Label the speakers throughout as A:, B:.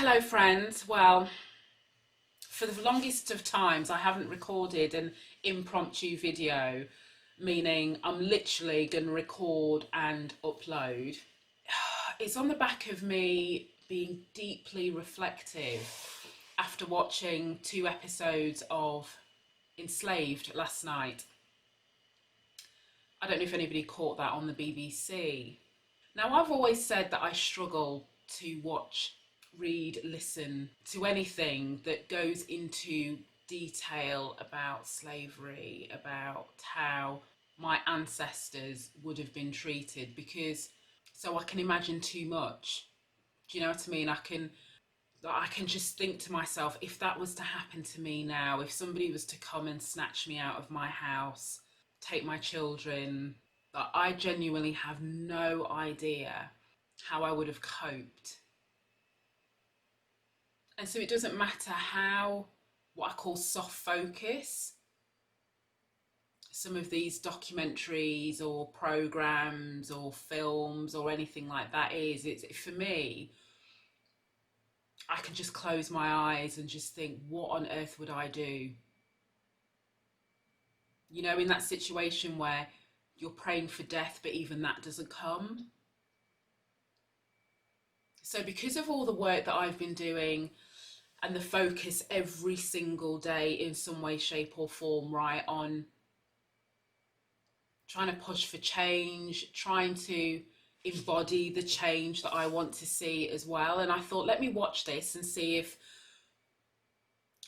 A: Hello, friends. Well, for the longest of times, I haven't recorded an impromptu video, meaning I'm literally going to record and upload. It's on the back of me being deeply reflective after watching 2 episodes of Enslaved last night. I don't know if anybody caught that on the BBC. Now, I've always said that I struggle to watch, read, listen to anything that goes into detail about slavery, about how my ancestors would have been treated, because so I can imagine too much. Do you know what I mean? I can just think to myself, if that was to happen to me now, if somebody was to come and snatch me out of my house, take my children, that I genuinely have no idea how I would have coped. And so it doesn't matter how, what I call soft focus, some of these documentaries or programs or films or anything like that is, it's for me, I can just close my eyes and just think, what on earth would I do? You know, in that situation where you're praying for death, but even that doesn't come. So because of all the work that I've been doing and the focus every single day in some way, shape or form, right, on trying to push for change, trying to embody the change that I want to see as well. And I thought, let me watch this and see if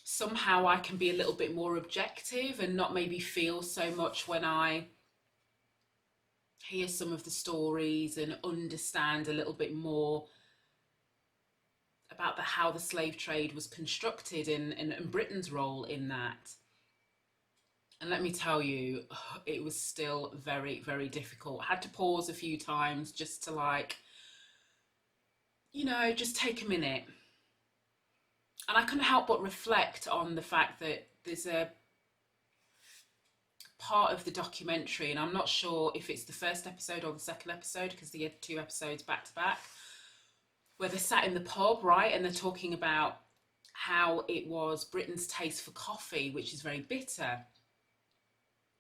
A: somehow I can be a little bit more objective and not maybe feel so much when I hear some of the stories and understand a little bit more about how the slave trade was constructed and Britain's role in that. And let me tell you, it was still very, very difficult. I had to pause a few times just to just take a minute. And I couldn't help but reflect on the fact that there's a part of the documentary, and I'm not sure if it's the first episode or the second episode because they had 2 episodes back to back, where they're sat in the pub, right, and they're talking about how it was Britain's taste for coffee, which is very bitter,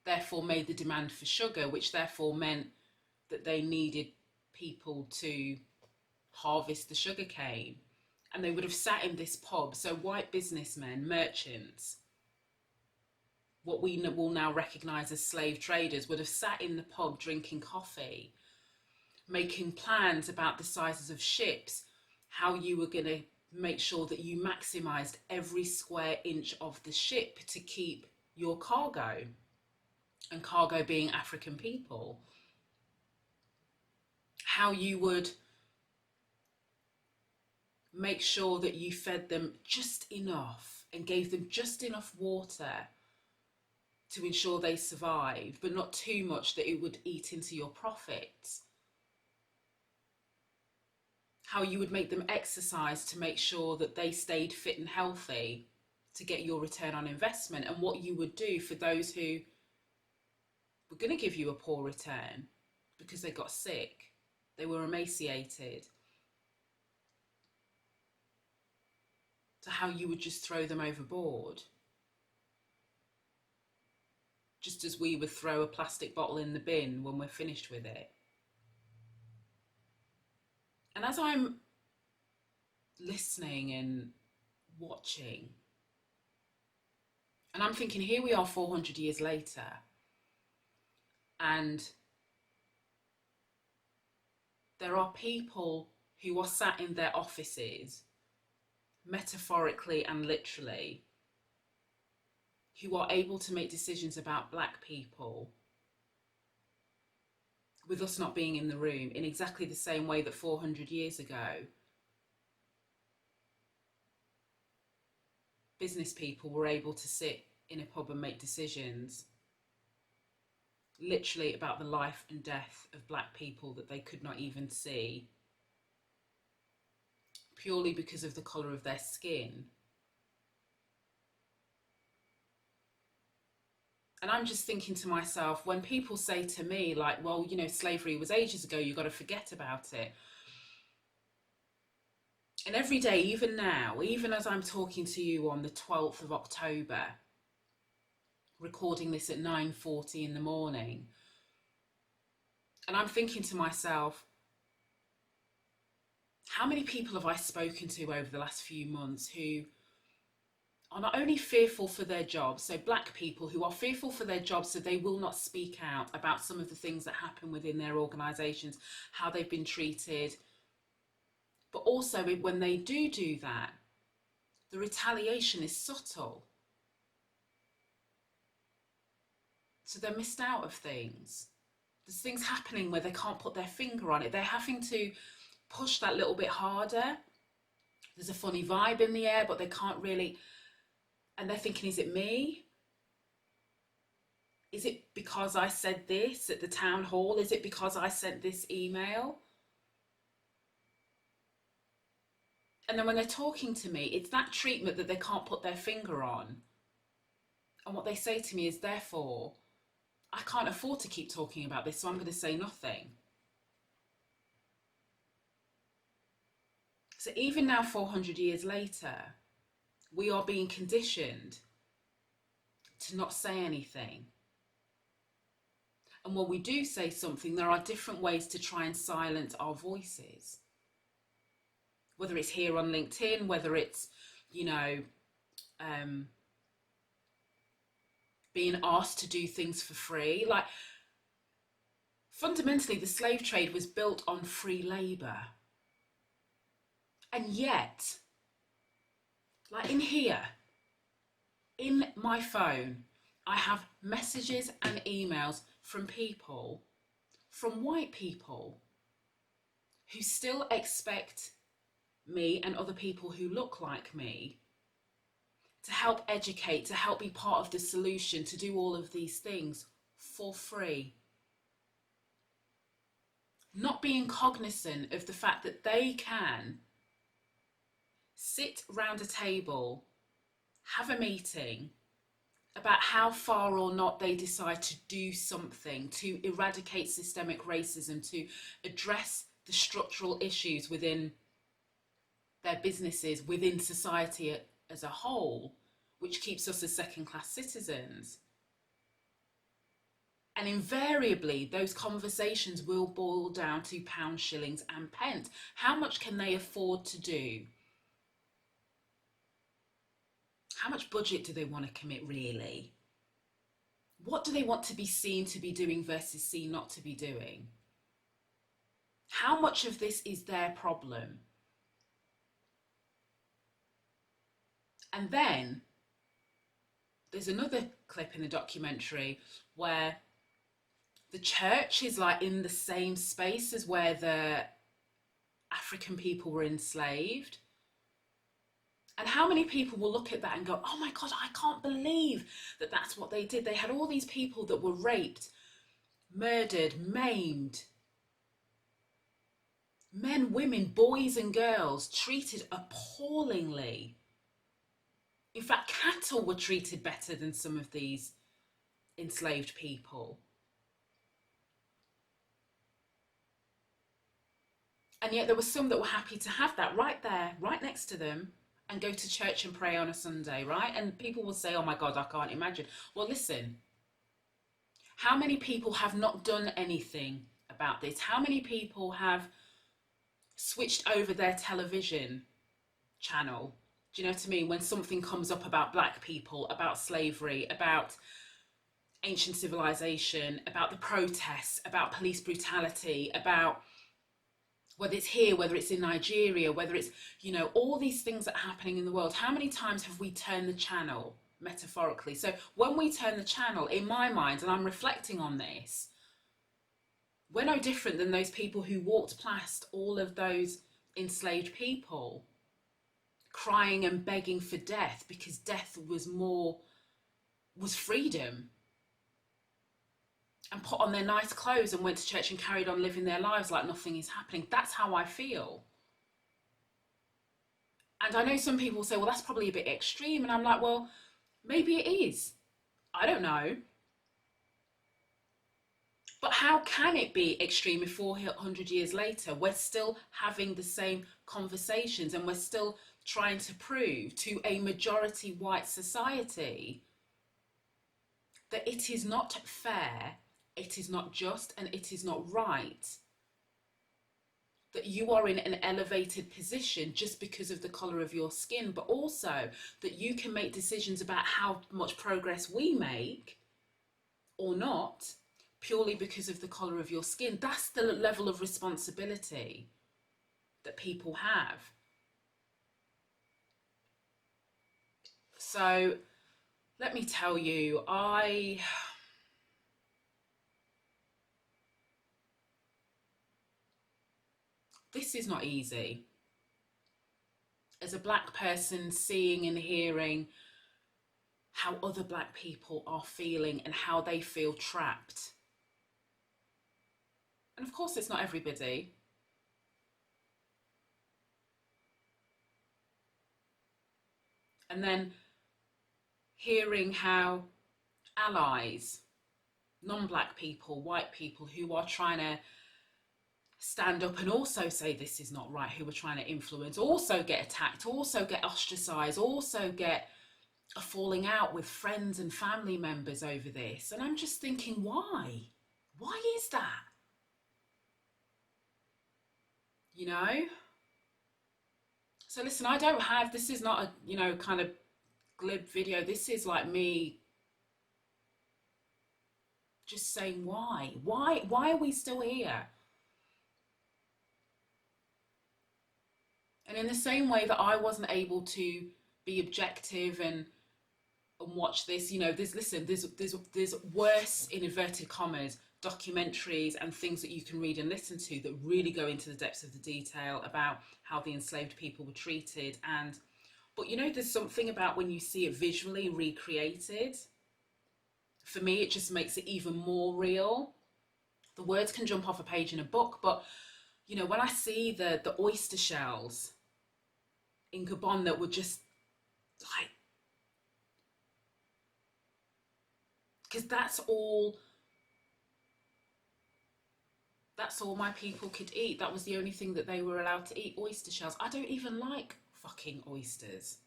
A: therefore made the demand for sugar, which therefore meant that they needed people to harvest the sugar cane. And they would have sat in this pub, so white businessmen, merchants, what we will now recognise as slave traders, would have sat in the pub drinking coffee, making plans about the sizes of ships, how you were going to make sure that you maximised every square inch of the ship to keep your cargo, and cargo being African people. How you would make sure that you fed them just enough and gave them just enough water to ensure they survived, but not too much that it would eat into your profits. How you would make them exercise to make sure that they stayed fit and healthy to get your return on investment, and what you would do for those who were going to give you a poor return because they got sick, they were emaciated. So how you would just throw them overboard, just as we would throw a plastic bottle in the bin when we're finished with it. And as I'm listening and watching, and I'm thinking, here we are 400 years later, and there are people who are sat in their offices, metaphorically and literally, who are able to make decisions about Black people with us not being in the room, in exactly the same way that 400 years ago, business people were able to sit in a pub and make decisions literally about the life and death of Black people that they could not even see, purely because of the colour of their skin. And I'm just thinking to myself, when people say to me, like, well, slavery was ages ago, you've got to forget about it. And every day, even now, even as I'm talking to you on the 12th of October, recording this at 9:40 in the morning, and I'm thinking to myself, how many people have I spoken to over the last few months who are not only fearful for their jobs, so black people who are fearful for their jobs so they will not speak out about some of the things that happen within their organisations, how they've been treated, but also when they do that, the retaliation is subtle. So they're missed out of things. There's things happening where they can't put their finger on it. They're having to push that little bit harder. There's a funny vibe in the air, but they can't really. And they're thinking, is it me? Is it because I said this at the town hall? Is it because I sent this email? And then when they're talking to me, it's that treatment that they can't put their finger on. And what they say to me is, therefore, I can't afford to keep talking about this, so I'm going to say nothing. So even now, 400 years later, we are being conditioned to not say anything. And when we do say something, there are different ways to try and silence our voices. Whether it's here on LinkedIn, whether it's, being asked to do things for free. Like, fundamentally, the slave trade was built on free labour. And yet, like in here, in my phone, I have messages and emails from people, from white people, who still expect me and other people who look like me to help educate, to help be part of the solution, to do all of these things for free. Not being cognizant of the fact that they can sit round a table, have a meeting about how far or not they decide to do something to eradicate systemic racism, to address the structural issues within their businesses, within society as a whole, which keeps us as second-class citizens. And invariably, those conversations will boil down to pounds, shillings and pence. How much can they afford to do? How much budget do they want to commit, really? What do they want to be seen to be doing versus seen not to be doing? How much of this is their problem? And then there's another clip in the documentary where the church is like in the same space as where the African people were enslaved. And how many people will look at that and go, oh my God, I can't believe that that's what they did. They had all these people that were raped, murdered, maimed. Men, women, boys and girls treated appallingly. In fact, cattle were treated better than some of these enslaved people. And yet there were some that were happy to have that right there, right next to them, and go to church and pray on a Sunday, right? And people will say, oh my God, I can't imagine. Well, listen, how many people have not done anything about this? How many people have switched over their television channel? Do you know what I mean? When something comes up about black people, about slavery, about ancient civilization, about the protests, about police brutality, about whether it's here, whether it's in Nigeria, whether it's, all these things that are happening in the world, how many times have we turned the channel, metaphorically? So when we turn the channel, in my mind, and I'm reflecting on this, we're no different than those people who walked past all of those enslaved people, crying and begging for death because death was freedom, and put on their nice clothes and went to church and carried on living their lives like nothing is happening. That's how I feel. And I know some people say, well, that's probably a bit extreme. And I'm like, well, maybe it is. I don't know. But how can it be extreme if 400 years later we're still having the same conversations and we're still trying to prove to a majority white society that it is not fair, it is not just, and it is not right that you are in an elevated position just because of the colour of your skin, but also that you can make decisions about how much progress we make or not purely because of the colour of your skin. That's the level of responsibility that people have. So let me tell you, this is not easy. As a black person, seeing and hearing how other black people are feeling and how they feel trapped. And of course, it's not everybody. And then hearing how allies, non-black people, white people who are trying to stand up and also say this is not right, who are trying to influence, also get attacked, also get ostracized, also get a falling out with friends and family members over this. And I'm just thinking, why? Why is that? You know? So listen, I don't have, this is not a, you know, kind of glib video. This is like me just saying why? Why are we still here? And in the same way that I wasn't able to be objective and watch this, you know, there's worse, in inverted commas, documentaries and things that you can read and listen to that really go into the depths of the detail about how the enslaved people were treated. And but you know, there's something about when you see it visually recreated, for me it just makes it even more real. The words can jump off a page in a book, but you know, when I see the oyster shells in Gabon that were just like, because that's all my people could eat. That was the only thing that they were allowed to eat, oyster shells. I don't even like fucking oysters.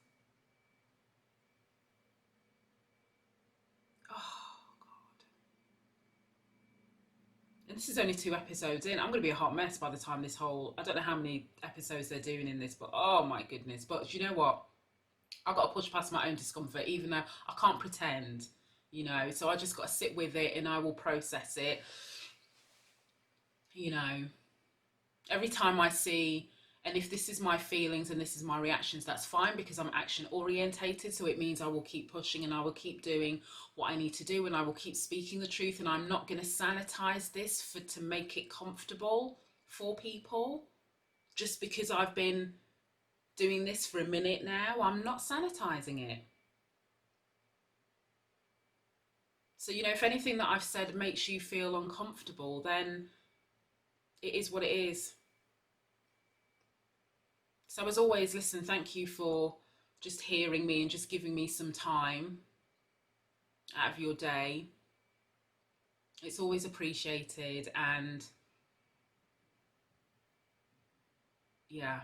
A: Oh God. And this is only 2 episodes in. I'm going to be a hot mess by the time this whole, I don't know how many episodes they're doing in this, but oh my goodness. But you know what? I've got to push past my own discomfort, even though I can't pretend, you know. So I just got to sit with it and I will process it. You know, every time I see, and if this is my feelings and this is my reactions, that's fine, because I'm action orientated. So it means I will keep pushing and I will keep doing what I need to do, and I will keep speaking the truth. And I'm not going to sanitize this to make it comfortable for people. Just because I've been doing this for a minute now, I'm not sanitizing it. So, you know, if anything that I've said makes you feel uncomfortable, then it is what it is. So as always, listen, thank you for just hearing me and just giving me some time out of your day. It's always appreciated. And yeah.